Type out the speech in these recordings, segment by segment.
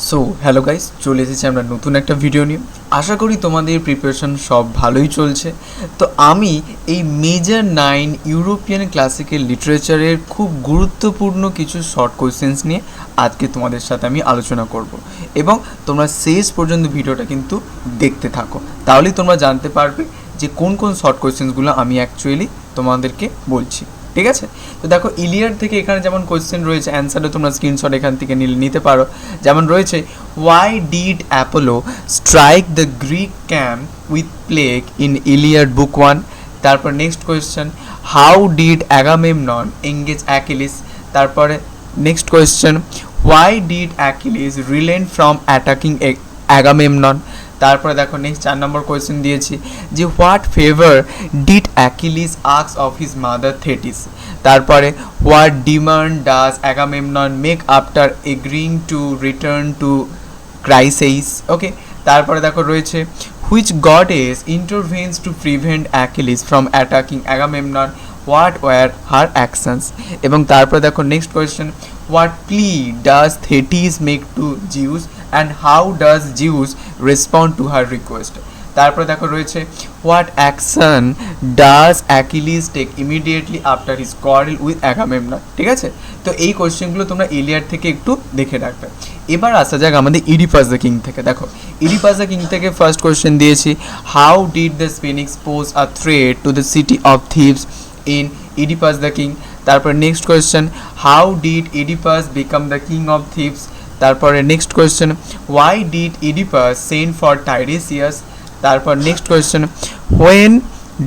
So hello guys, চলে এসেছি আমরা নতুন একটা ভিডিও নিয়ে। আশা করি তোমাদের প্রিপারেশন সব ভালোই চলছে। তো আমি এই মেজর 9 ইউরোপিয়ান ক্লাসিক্যাল লিটারেচারের খুব গুরুত্বপূর্ণ কিছু শর্ট কোয়েশ্চেন্স নিয়ে আজকে তোমাদের সাথে আমি আলোচনা করব, এবং তোমরা শেষ পর্যন্ত ভিডিওটা কিন্তু দেখতে থাকো, তাহলেই তোমরা জানতে পারবে যে কোন কোন শর্ট কোয়েশ্চেন্সগুলো আমি অ্যাকচুয়ালি তোমাদেরকে বলছি। ঠিক আছে, তো দেখো ইলিয়াড থেকে এখানে যেমন কোয়েশ্চেন রয়েছে, অ্যান্সারটা তোমরা স্ক্রিনশট এখান থেকে নিতে পারো। যেমন রয়েছে, why did Apollo strike the Greek camp with plague in Iliad book 1। তারপর next question, how did Agamemnon engage Achilles. তারপরে next question, why did Achilles relent from attacking Agamemnon. তারপরে দেখো নেক্সট 4 নম্বর কোয়েশ্চেন দিয়েছি যে what favour did Achilles ask of his mother Thetis. তারপরে what demand does Agamemnon make after agreeing to return to Chryseis. Okay, তারপরে দেখো রয়েছে, which goddess ইন্টারভেন্স to prevent Achilles from attacking Agamemnon, what were her actions. এবং তারপরে দেখো next question, what plea does Thetis make to Zeus and how does Zeus respond to her request. তারপরে দেখো রয়েছে, what action does Achilles take immediately after his quarrel with Agamemnon. ঠিক আছে, তো এই কোয়েশ্চেনগুলো তোমরা ইলিয়াড থেকে একটু দেখে রাখবে। এবার আসা যাক আমাদের ইডিপাস দ্য কিং থেকে। দেখো ইডিপাস দ্য কিং থেকে ফার্স্ট কোয়েশ্চেন দিয়েছি, how did the sphinx pose a threat to the city of Thebes in Oedipus the king. তারপর next question, how did Oedipus become the king of Thebes. তারপরে next question, why did Oedipus send for Tiresias. তারপর next question, when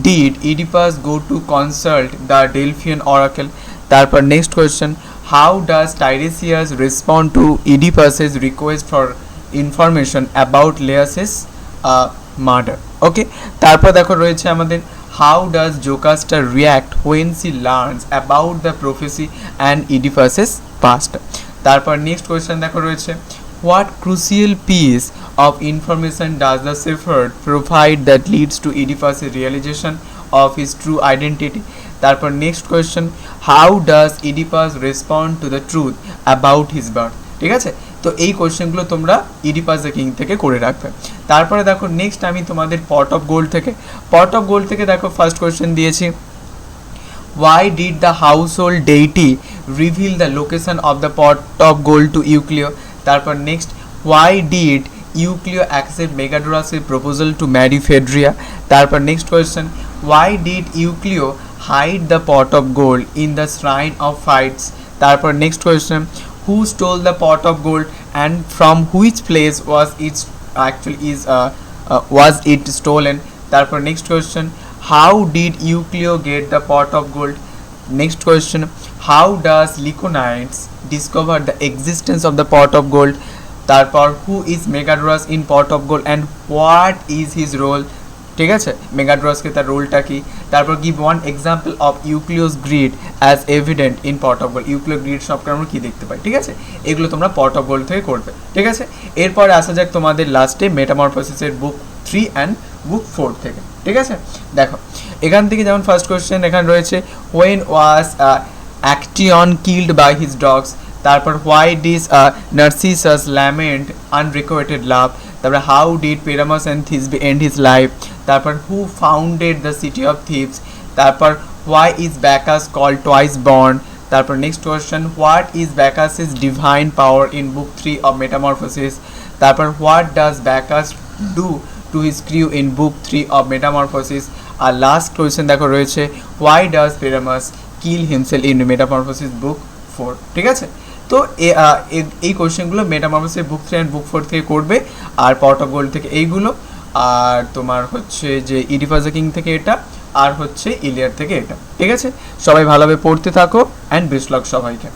did Oedipus go to consult the Delphian oracle. তারপর next question, how does Tiresias respond to Oedipus's request for information about Laius's murder. Okay, তারপর দেখো রয়েছে আমাদের, how does Jocasta react when she learns about the prophecy and Oedipus's past। তারপর next question দেখো রয়েছে, what crucial piece of information does the shepherd provide that leads to Oedipus's realization of his true identity। তারপর next question, how does Oedipus respond to the truth about his birth। ঠিক আছে, তো এই কোয়েশ্চেনগুলো তোমরা Oedipus the king থেকে করে রাখবে। তারপরে দেখো নেক্সট আমি তোমাদের পট অফ গোল্ড থেকে দেখো ফার্স্ট কোয়েশ্চেন দিয়েছি, why did the household deity reveal the location of the pot of gold to Euclio। তারপর next, why did Euclio accept Megadorus' proposal to marry Phaedria। তারপর next question, why did Euclio hide the pot of gold in the shrine of Phaedrus। তারপর next question, who stole the pot of gold and from which place was it stolen। তারপর next question, how did Euclio get the pot of gold। Next question, how does Lyconides discover the existence of the pot of gold। তারপর who is Megadorus in pot of gold and what is his role। ঠিক আছে, মেগাড্রসকে তার রোলটা কি। তারপর give one example of Euclio's greed as evident in pot of gold. Euclio greed সবকে আমরা কী দেখতে পাই। ঠিক আছে, এগুলো তোমরা পট অফ গোল্ড থেকে করবে। ঠিক আছে, এরপরে আসা যাক তোমাদের লাস্টে মেটামরফোসিসের বুক 3 অ্যান্ড বুক 4 থেকে। ঠিক আছে, দেখো এখান থেকে যেমন ফার্স্ট কোয়েশ্চেন এখানে রয়েছে, when was Actaeon killed by his dogs. তারপর why does Narcissus lament unrequited love. তারপরে how did Pyramus and Thisbe end his life. তারপর who founded the city of Thebes. তারপর why is Bacchus called twice born. তারপর next question, what is Bacchus's divine power in book 3 of Metamorphosis. তারপর what does Bacchus do to his crew in book 3 of Metamorphosis. আর last question দেখো রয়েছে, why does Pyramus kill himself in Metamorphosis book 4। ঠিক আছে, তো এই কোয়েশ্চেনগুলো metamorphosis book 3 and book 4 থেকে করবে, আর পট অফ গোল্ড থেকে এইগুলো, আর তোমার হচ্ছে যে ইডিপাস দ্য কিং থেকে এটা, আর হচ্ছে ইলিয়াড থেকে এটা। ঠিক আছে, সবাই ভালোভাবে পড়তে থাকো অ্যান্ড বেস্ট লাক সবাইকে।